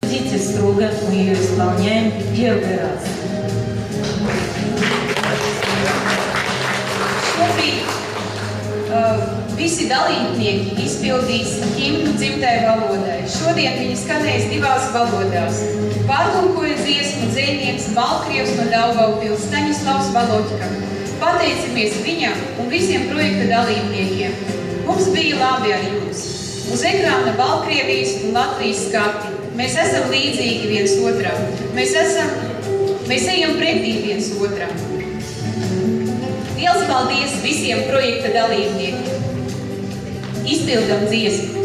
Следите строго, мы ее исполняем первый раз. Visi dalībnieki izpildīs himnu dzimtai valodai. Šodien viņi skanēs divās valodās. Pārtulkoja dziesmu dzejnieks Baltkrievs no Daugavpils Staņislavs Valoķka. Pateicamies viņam un visiem projekta dalībniekiem. Mums bija labi ar jums. Uz ekrāna Baltkrievijas un Latvijas skati. Mēs esam līdzīgi viens otram. Mēs ejam pretī viens otram. Liels paldies visiem projekta dalībniekiem. Izpildam dziesmu.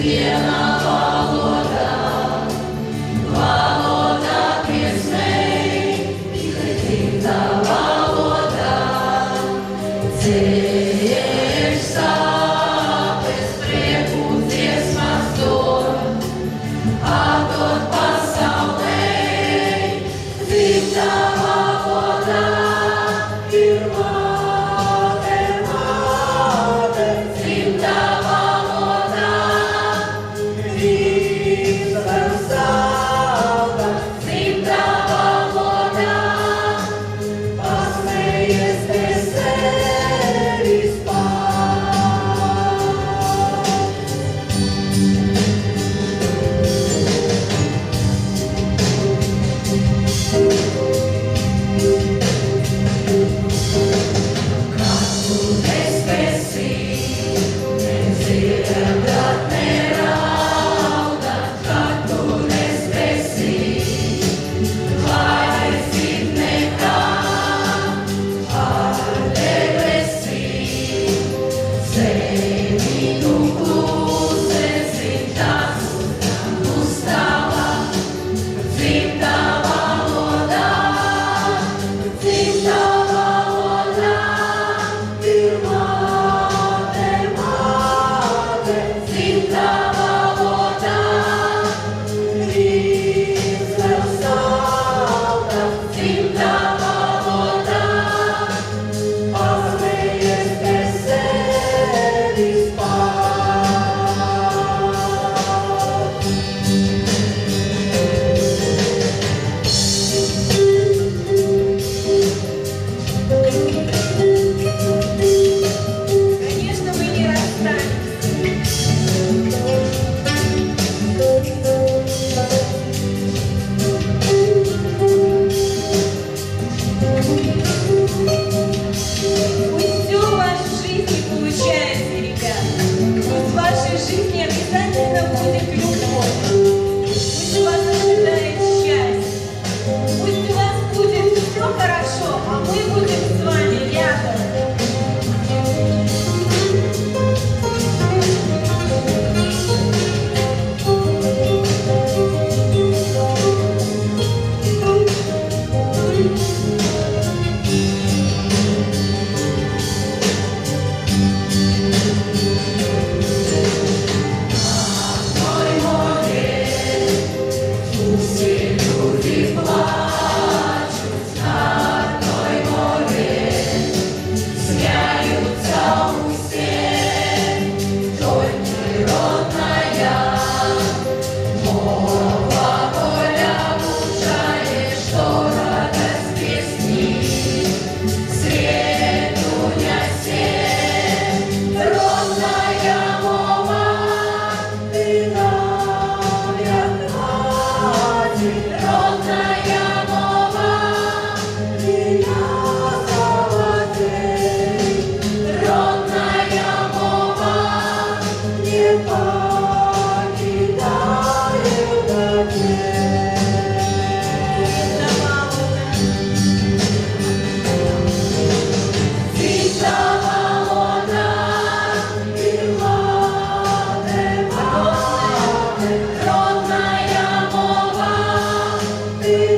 Viena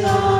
Love.